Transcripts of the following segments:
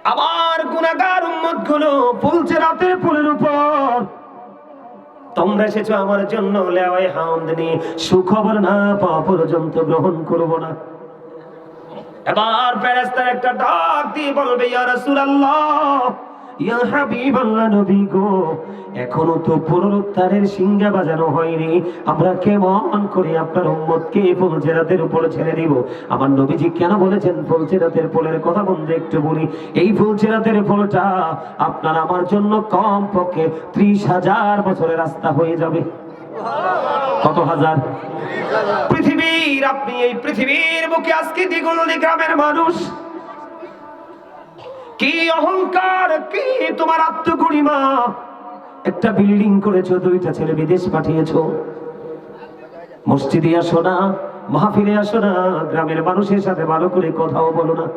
আমার গুনাহগার উম্মতগুলো ফুলছে রাতের ফুলের উপর। তোমরা এসেছো আমার জন্য, লেওয়াই হামদ নিয়ে সুখবর না পাওয়া পর্যন্ত গ্রহণ করব না। এবার ফেরেশতার একটা ডাক দিয়ে বলবে, ইয়া রাসূলুল্লাহ, ইয়া হাবিবাল্লাহ, নবী গো, এখনো তো পুনরুত্থানের সিংহা বাজানো হয়নি, আমরা কেমন করে আপনার উম্মতকে ফুলসিরাতের উপর ছেড়ে দিব? আমার নবীজি কেন বলেছেন ফুলসিরাতের পোলের কথা? বন্ধু একটু বলি, এই ফুলসিরাতের পোলটা আপনার আমার জন্য কম পক্ষে 30,000 বছরের রাস্তা হয়ে যাবে। কত হাজার? পৃথিবীর, আপনি এই পৃথিবীর বুকে আজকে দিগুলি গ্রামের মানুষ, কি অহংকার, কি তোমার আত্মগরিমা! একটা বিল্ডিং করেছো, 2টা ছেলে বিদেশ পাঠিয়েছো, মসজিদে আসো না, মাহফিলে আসো না, গ্রামের মানুষের সাথে ভালো করে কথাও বলো না।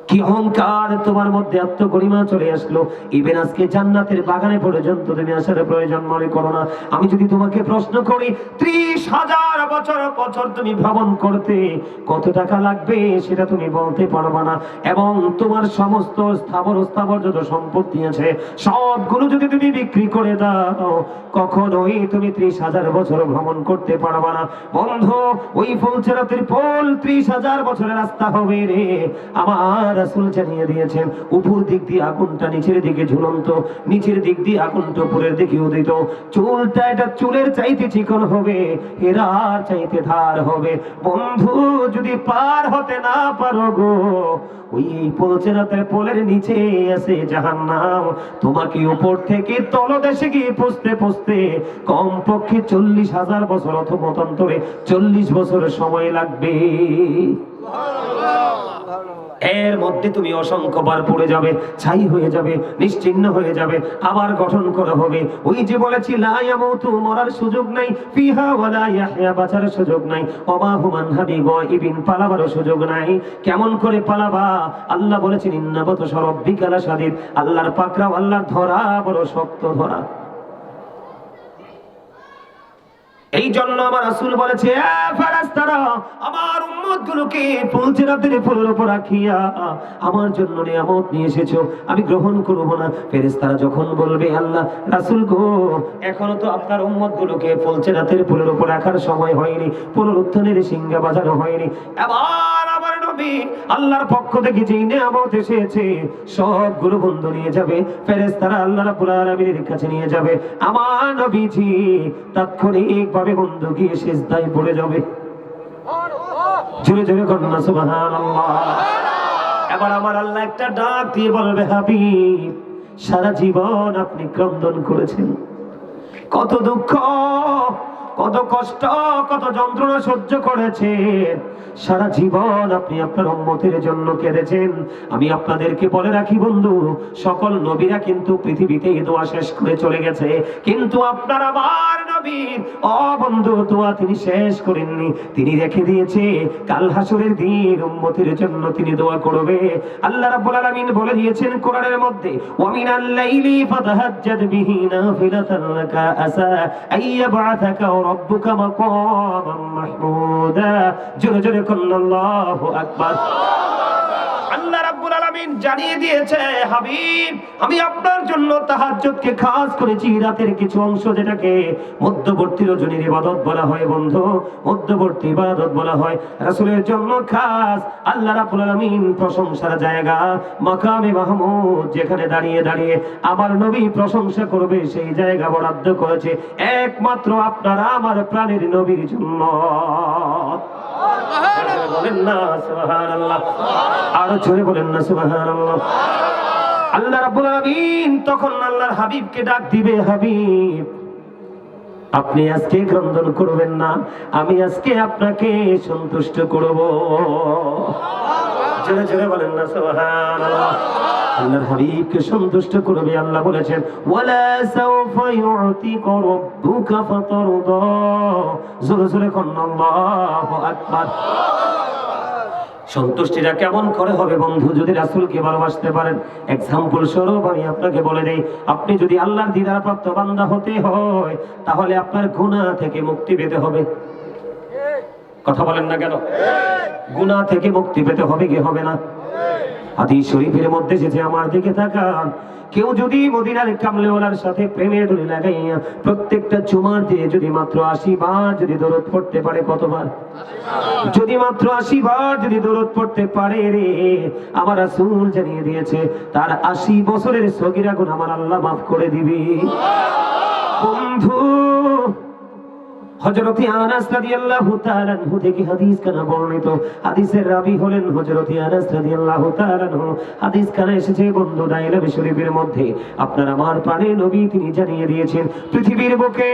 কি অহংকার তোমার মধ্যে, আত্মগরিমা চলে আসলো। ইভেন আজকে জান্নাতের বাগানে পর্যন্ত তুমি আসার প্রয়োজন মনে করো না। আমি যদি তোমাকে প্রশ্ন করি 30,000 বছর তুমি ভ্রমণ করতে কত টাকা লাগবে সেটা তুমি বলতে পারবা না, এবং তোমার সমস্ত স্থাবর যত সম্পত্তি আছে সবগুলো যদি তুমি বিক্রি করে দাও কখনোই তুমি 30,000 বছর ভ্রমণ করতে পারবা না। বন্ধু, ওই ফুলসিরাতের পোল 30,000 বছরের রাস্তা হবে রে। আমার রাসূল জানিয়ে দিয়েছেন, উপর দিক দিয়ে আগুনটা নিচের দিকে ঝুলন্ত, নিচের দিক দিয়ে আগুনটা উপরের দিকে উদিত। চুলটা এটা চুলের চাইতে চিকন হবে, হীরার চাইতে ধার হবে। বন্ধু, যদি পার হতে না পারো গো, ওই ফুলসিরাতের পোলের নিচে আছে জাহান্নাম। তোমাকে উপর থেকে তলদেশে গিয়ে পৌঁছতে কমপক্ষে 40,000 বছর অথবা মতান্তরে 40 বছর সময় লাগবে। এর মধ্যে তুমি অসংখ্যবার পড়ে যাবে, ছাই হয়ে যাবে, নিশ্চিহ্ন হয়ে যাবে, আবার গঠন করা হবে। ওই যে বলেছি, লা ইয়ামুতু, মরার সুযোগ নাই, ফিহা ওয়ালা ইয়াহইয়া, বাঁচার সুযোগ নাই, ওমা হুমান হাবি গায়বিন, পালাবার সুযোগ নাই। কেমন করে পালাবা? আল্লাহ বলেছেন, ইন্না বাতশা রাব্বিকা লাশাদীদ, আল্লাহর পাকড়াও, আল্লাহর ধরা বড় শক্ত ধরা। এই জন্য আমার রাসূল বলেছে, ফেরেশতারা আমার উম্মতগুলোকে ফুলসিরাতের পোলের উপর রাখিয়া আমার জন্য নিয়ামত নিয়ে এসেছো, আমি গ্রহণ করব না। ফেরেশতারা যখন বলবে, আল্লাহ রাসূল গো, এখনো তো আপনার উম্মতগুলোকে ফুলসিরাতের পোলের উপর রাখার সময় হয়নি, পুনরুত্থানের সিংহা বাজানো হয়নি। এবার আমার নবী আল্লাহর পক্ষ থেকে যে নিয়ামত এসেছে সবগুলো বন্ধু নিয়ে যাবে, ফেরেশতারা আল্লাহ রাব্বুল আলামিনের কাছে নিয়ে যাবে। আমার নবীজি তাৎক্ষণিকভাবে বন্ধু গিয়ে সিজদায় পড়ে যাবে। জোরে জোরে করুন না সুবহানাল্লাহ। এবার আমার আল্লাহ একটা ডাক দিয়ে বলবে, হাবিব, সারা জীবন আপনি ক্রন্দন করেছেন, কত দুঃখ, কত কষ্ট, কত যন্ত্রণা সহ্য করেছেন, সারা জীবন আপনি আপনার উম্মতের জন্য কেঁদেছেন। আমি আপনাদেরকে বলে রাখি বন্ধু, সকল নবীরা কিন্তু পৃথিবীতে দোয়া শেষ করে চলে গেছে, কিন্তু আপনার আমার নবীর বন্ধু দোয়া তিনি শেষ করেননি, তিনি রেখে দিয়েছে কাল হাসরের দিন উম্মতের জন্য তিনি দোয়া করবে। আল্লাহ রাব্বুল আলামিন বলে দিয়েছেন কোরআনের মধ্যে, ওয়া মিনাল লাইলি ফাতাহাজ্জাদ বিহি নাফিলাতান লাকা আসা আইয়াবআসাকা রাব্বুকা মাকামান মাহমুদা। জোরে জোরে করুন আল্লাহু আকবার। আল্লাহ রাব্বুল আলামিন জানিয়ে দিয়েছে, হাবিব, আমি আপনার জন্য তাহাজ্জুদকে খাস করেছি, রাতের কিছু অংশ যেটাকে মধ্যবর্তী রজনীর ইবাদত বলা হয় বন্ধু, মধ্যবর্তী ইবাদত বলা হয়, রাসূলের জন্য খাস আল্লাহ রাব্বুল আলামিন প্রশংসার জায়গা মাকামে মাহমুদ, যেখানে দাঁড়িয়ে দাঁড়িয়ে আমার নবী প্রশংসা করবে, সেই জায়গা বরাদ্দ করেছে একমাত্র আপনার আমার প্রাণের নবীর জন্য। বলেন না সুবহানাল্লাহ, আরো জোরে বলেন না সুবহানাল্লাহ। আল্লাহ রাব্বুল আলামিন তখন আল্লাহর হাবিবকে ডাক দিবে, হাবিব, আপনি আজকে ক্রন্দন করবেন না, আমি আজকে আপনাকে সন্তুষ্ট করব। জোরে জোরে বলেন না সুবহানাল্লাহ। আল্লাহর হাবিবকে সন্তুষ্ট করবে। আল্লাহ বলেছেন, ওয়ালা সাওফা ইউতিকা রাব্বুকা ফাতারদা। জোরে জোরে বলেন আল্লাহু আকবার। সন্তুষ্টিটা কেমন করে হবে বন্ধু? যদি রাসূলকে ভালোবাসতে পারেন। এক্সাম্পল স্বরূপ আমি আপনাকে বলে দেই, আপনি যদি আল্লাহর দিদার প্রাপ্ত বান্দা হতে হয় তাহলে আপনার গুনাহ থেকে মুক্তি পেতে হবে। কথা বলেন না কেন? গুনাহ থেকে মুক্তি পেতে হবে কি হবে না? হাদিস শরীফের মধ্যে এসেছে, আমার দিকে তাকান, কেউ যদি মদিনার কামলেওয়ালার সাথে প্রেমের ডুরি লাগাইয়া প্রত্যেকটা চুমার দিয়ে যদি মাত্র 80 বার যদি দরুদ পড়তে পারে, কতবার? যদি মাত্র 80 বার যদি দরুদ পড়তে পারে রে, আমার রাসূল জানিয়ে দিয়েছে তার 80 বছরের সগীরা গুনাহ আমার আল্লাহ মাফ করে দিবে। বন্ধু, হযরত আনাস রাদিয়াল্লাহু তাআলা আনহু থেকে হাদিস কানা বর্ণিত, হাদিসের রাবী হলেন হযরত আনাস রাদিয়াল্লাহু তাআলা আনহু। হাদিস কানা এসেছে বন্ধু দাইলাবি শরীফের মধ্যে। আপনার আমার প্রাণের নবী তিনি জানিয়ে দিয়েছেন, পৃথিবীর বুকে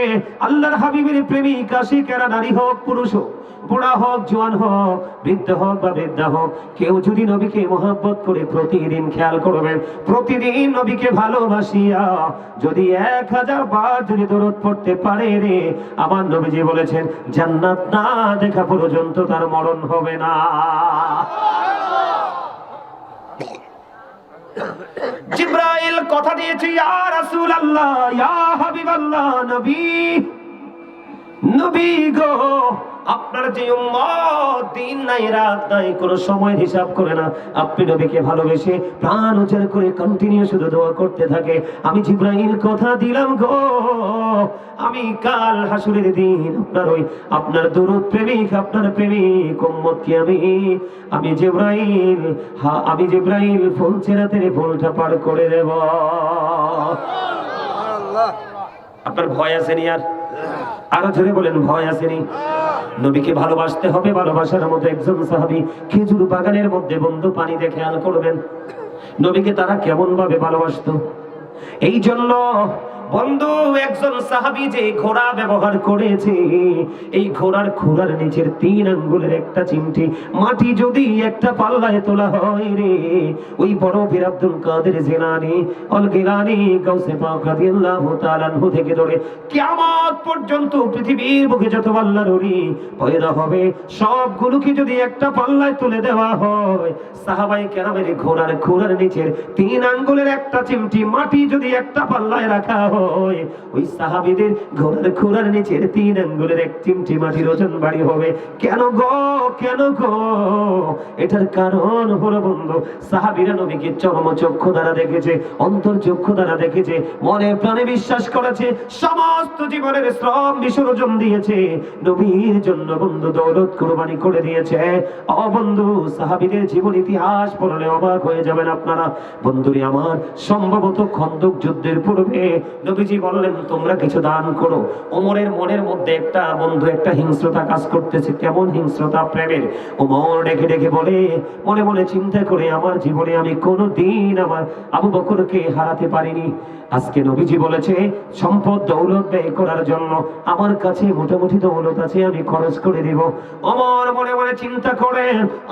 আল্লাহর হাবিবের প্রেমিক আশিকেরা, নারী হোক পুরুষ হোক, বুড়া হোক জওয়ান হোক, বৃদ্ধ হোক বা বৃদ্ধা হোক, কেউ যদি নবীকে মহব্বত করে প্রতিদিন, খেয়াল করবেন, প্রতিদিন নবীকে ভালোবাসিয়া যদি 1000 বার যদি দরুদ পড়তে পারে রে, আমার নবীজি বলেছেন জান্নাত না দেখা পর্যন্ত তার মরণ হবে না। জিবরাইল কথা দিয়েছে, ইয়া রাসূলুল্লাহ, ইয়া হাবিবাল্লাহ, নবী, নবী গো, আপনার যে উম্মত দিন নাই রাত নাই কোনো সময় হিসাব করে না, আপনি নবীকে ভালোবেসে প্রাণ উজাড় করে কন্টিনিউ শুধু দোয়া করতে থাকে। আমি জিবরাইল কথা দিলাম গো, আমি কাল হাসরের দিন আপনার দরুদ প্রেমিক, আপনার প্রেমিক উম্মতকে আমি জিবরাইল ফুল চেরাতের ফুলটা পার করে দেব। আপনার ভয় আছে নি? আর আরো জোরে বলেন, ভয় আসেনি? নবীকে ভালোবাসতে হবে। ভালোবাসার মতো একজন সাহাবী খেজুর বাগানের মধ্যে বন্ধু পানিতে, খেয়াল করবেন নবীকে তারা কেমন ভাবে ভালোবাসতো। এই জন্য বন্ধু একজন সাহাবী যে ঘোড়া ব্যবহার করেছে, এই ঘোড়ার খুরার নিচের 3 আঙ্গুলের একটা চিমটি মাটি যদি একটা পাল্লায় তোলা হয় রে, ওই বড় পীর আব্দুল কাদের জিলানী আল গিলানী গাউসে পাক রাদিয়াল্লাহু তাআলা আনহু থেকে ধরে কিয়ামত পর্যন্ত পৃথিবীর বুকে যত আল্লাহর ওলি পয়দা হবে, সবগুলোকে যদি একটা পাল্লায় তুলে দেওয়া হয়, সাহাবায়ে কেরামের ঘোড়ার খুরার নিচের 3 আঙ্গুলের একটা চিমটি মাটি যদি একটা পাল্লায় রাখা হয়, ওই সাহাবীদের ঘোড়ার খুরার নিচের 3 আঙ্গুলের এক চিমটি মাটির ওজন বাড়ি হবে। কেন গো, কেন গো? এটার কারণ হলো বন্ধু, সাহাবীরা নবীকে চরম চক্ষু দ্বারা দেখেছে, অন্তর চক্ষু দ্বারা দেখেছে, মনে প্রাণে বিশ্বাস করেছে, সমস্ত জীবনের শ্রম বিসর্জন দিয়েছে, নবীর জন্য বন্ধু দৌলত কুরবানি করে দিয়েছে। ও বন্ধু, সাহাবীদের জীবন ইতিহাস পড়লে অবাক হয়ে যাবেন আপনারা। বন্ধুরে আমার, সম্ভবত খন্দক যুদ্ধের পূর্বে নবীজি বললেন তোমরা কিছু দান করো। ওমরের মনের মধ্যে একটা বন্ধু একটা হিংস্রতা কাজ করতেছে। কেমন হিংস্রতা? প্রেমের। ওমর ডেকে ডেকে বলে, মনে মনে চিন্তা করে, আমার জীবনে আমি কোনোদিন আমার আবু বকরকে হারাতে পারিনি। আজকে নবীজি বলেছে সম্পদ দৌলত ব্যয় করার জন্য আমার কাছে মোটামুটি দৌলত আছে, আমি খরচ করে দিব। ওমর মনে মনে চিন্তা করে,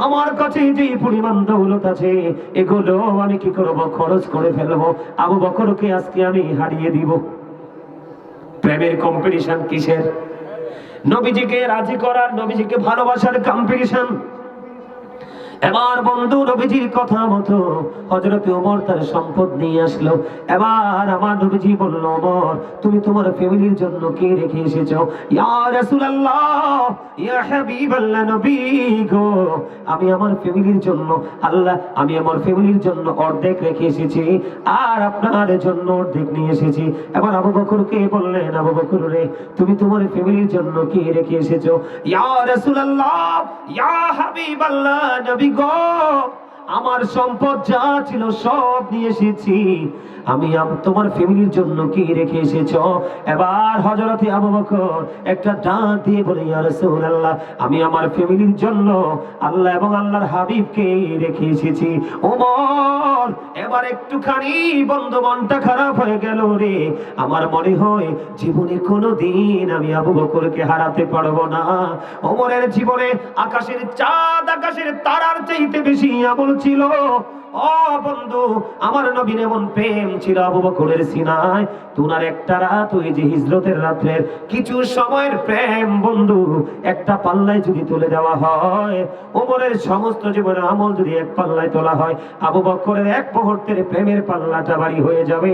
আমার কাছে যে পরিমাণ দৌলত আছে এগুলো আমি কি করব? খরচ করে ফেলবো। আবু বকরকে আজকে আমি হারিয়ে দিব। প্রেমের কম্পিটিশন কিসের? নবীজিকে রাজি করার, নবীজিকে ভালোবাসার কম্পিটিশন। এবার বন্ধু নবীজির কথা মতো হযরত ওমর তার সম্পদ নিয়ে আসলো। এবার আমার নবীজি বলল, ওমর তুমি তোমার ফ্যামিলির জন্য কি রেখে এসেছো? ইয়া রাসূলুল্লাহ, ইয়া হাবিবাল্লাহ, নবী গো, আমি আমার ফ্যামিলির জন্য আমি আমার ফ্যামিলির জন্য অর্ধেক রেখে এসেছি, আর আপনার জন্য অর্ধেক নিয়ে এসেছি। এবার আবু বকরকে বললেন, আবু বকর রে, তুমি তোমার ফ্যামিলির জন্য কি রেখে এসেছো? ইয়া রাসূলুল্লাহ, ইয়া হাবিবাল্লাহ, নবী গো, আমার সম্পদ যা ছিল সব নিয়ে এসেছি। আমি তোমার ফ্যামিলির জন্য কি রেখে এসেছো? এবার হযরত আবু বকর একটা ডাক দিয়ে বলে, ইয়া রাসূলুল্লাহ, আমি আমার ফ্যামিলির জন্য আল্লাহ এবং আল্লাহর হাবিবকে রেখে এসেছি। ওমর এবার একটুখানি বন্ধু মনটা খারাপ হয়ে গেল রে। আমার মনে হয় জীবনে কোনোদিন আমি আবু বকরকে হারাতে পারবো না। ওমরের জীবনে আকাশের চাঁদ, আকাশের তারার চাইতে বেশি আমল ছিল। ও বন্ধু, আমার নবীর এমন প্রেম ছিল আবু বকরের সিনায়। তুনার একটা রাত, ওই যে হিজরতের রাত্রের কিছু সময়ের প্রেম বন্ধু একটা পাল্লায় যদি তুলে দেওয়া হয়, ওমরের সমস্ত জীবনের আমল যদি এক পাল্লায় তোলা হয়, আবু বকরের এক মুহূর্তের প্রেমের পাল্লাটা বাড়ি হয়ে যাবে।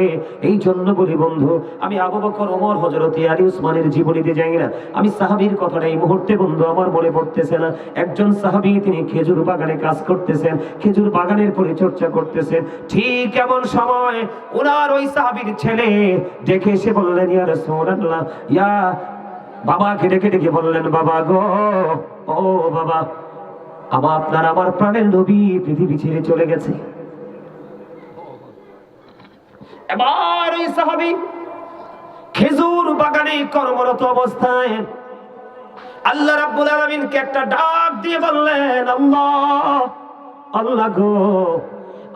এই জন্য বলি বন্ধু, আমি আবু বকর, ওমর, হযরত আলী, উসমানের জীবনীতে যাই না, আমি সাহাবীর কথাটা এই মুহূর্তে বন্ধু আমার মনে পড়তেছে না। একজন সাহাবী, তিনি খেজুর বাগানে কাজ করতেছেন, খেজুর বাগানের পরিচর্যা করতেছেন। ঠিক এমন সময় ওনার ওই সাহাবীর ছেলে দেখে এসে বললেন, ইয়া রাসূলুল্লাহ, ইয়া বাবাকে ডেকে ডেকে বললেন, বাবা গো, ও বাবা, আমার প্রাণের নবী পৃথিবী ছেড়ে চলে গেছে। এবার ওই সাহাবী খেজুর বাগানে কর্মরত অবস্থায় আল্লাহ রাব্বুল আলামিনকে একটা ডাক দিয়ে বললেন, আল্লাহ, আল্লাহ গো,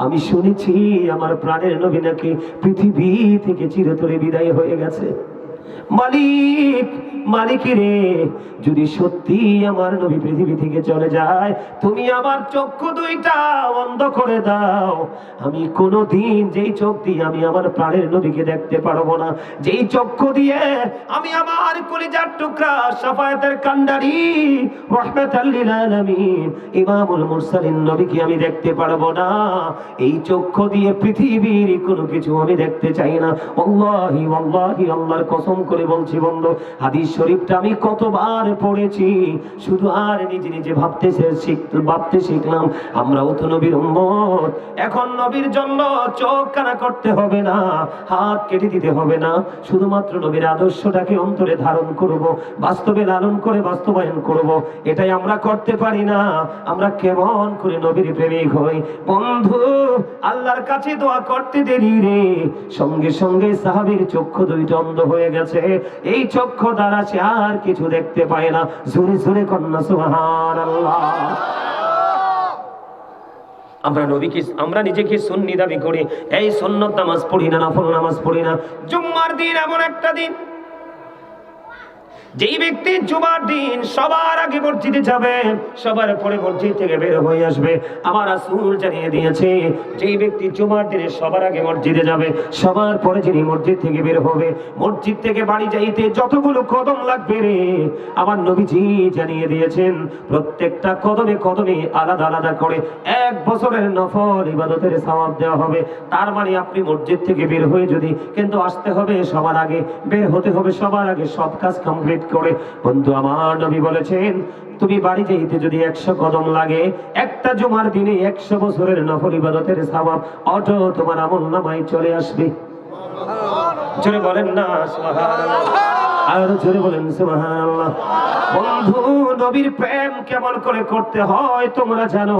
আমি শুনেছি আমার প্রাণের নবী নাকি পৃথিবী থেকে চিরতরে বিদায় হয়ে গেছে। মালিক, মালিক রে, যদি সত্যি আমার নবী পৃথিবী থেকে চলে যায়, তুমি আমার চক্ষু দুইটা বন্ধ করে দাও। আমি কোনোদিন যেই চোখ দিয়ে আমি আমার প্রাণের নবীকে দেখতে পারবো না, যেই চক্ষু দিয়ে আমি আমার কলিজার টুকরা শাফায়াতের কান্ডারি রাহমাতাল লিল আলামিন ইমামুল মুরসালিন নবীকে আমি দেখতে পারবো না, এই চক্ষু দিয়ে পৃথিবীর কোনো কিছু আমি দেখতে চাই না। আল্লাহি ওয়াল্লাহি, আল্লাহর কসম করে বলছি বন্ধু, হাদিস শরীফটা আমি কতবার পড়েছি, শুধু আর নিজে নিজে ভাবতে শিখলাম আমরাও তো নবীর উম্মত। এখন নবীর জন্য চোখ কানা করতে হবে না, হাত কেটে দিতে হবে না, শুধুমাত্র নবীর আদর্শটাকে অন্তরে ধারণ করব, বাস্তবে লালন করে বাস্তবায়ন করব। এটাই আমরা করতে পারি না। আমরা কেমন করে নবীর প্রেমিক হই বন্ধু? আল্লাহর কাছে দোয়া করতে দেরি রে, সঙ্গে সঙ্গে সাহাবীর চক্ষু দুইটা অন্ধ হয়ে গেছে। এই চক্ষু দ্বারা সে আর কিছু দেখতে পায় না। জোরে জোরে কন্যা সুবহানাল্লাহ। আমরা নিজেকে সুন্নি দাবি করি, এই সুন্নত নামাজ পড়ি না, নফল নামাজ পড়ি না। জুম্মার দিন এমন একটা দিন, যেই ব্যক্তি জুমার দিন সবার আগে মসজিদে যাবে, সবার পরে মসজিদ থেকে বের হয়ে আসবে, আমার রাসূল জানিয়ে দিয়েছে, যেই ব্যক্তি জুমার দিনে সবার আগে মসজিদে যাবে, সবার পরে যিনি মসজিদ থেকে বের হবে, মসজিদ থেকে বাড়ি যাইতে যতগুলো কদম লাগবে রে, আমার নবীজি জানিয়ে দিয়েছেন, প্রত্যেকটা কদমে কদমে আলাদা আলাদা করে 1 বছরের নফল ইবাদতের সওয়াব দেওয়া হবে। তার মানে আপনি মসজিদ থেকে বের হয়ে যদি কিন্তু আসতে হবে সবার আগে, বের হতে হবে সবার আগে, সব কাজ কমপ্লিট করে। বন্ধু, আমার নবী বলেছেন, তুমি বাড়ি যাইতে যদি 100 কদম লাগে, একটা জুমার দিনে 100 বছরের নফল ইবাদতের সওয়াব অটো তোমার আমলনামায় চলে আসবে। জোরে বলেন না সুবহানাল্লাহ, আর জোরে বলেন সুবহানাল্লাহ। বন্ধু, নবীর প্রেম কেমন করে করতে হয় তোমরা জানো।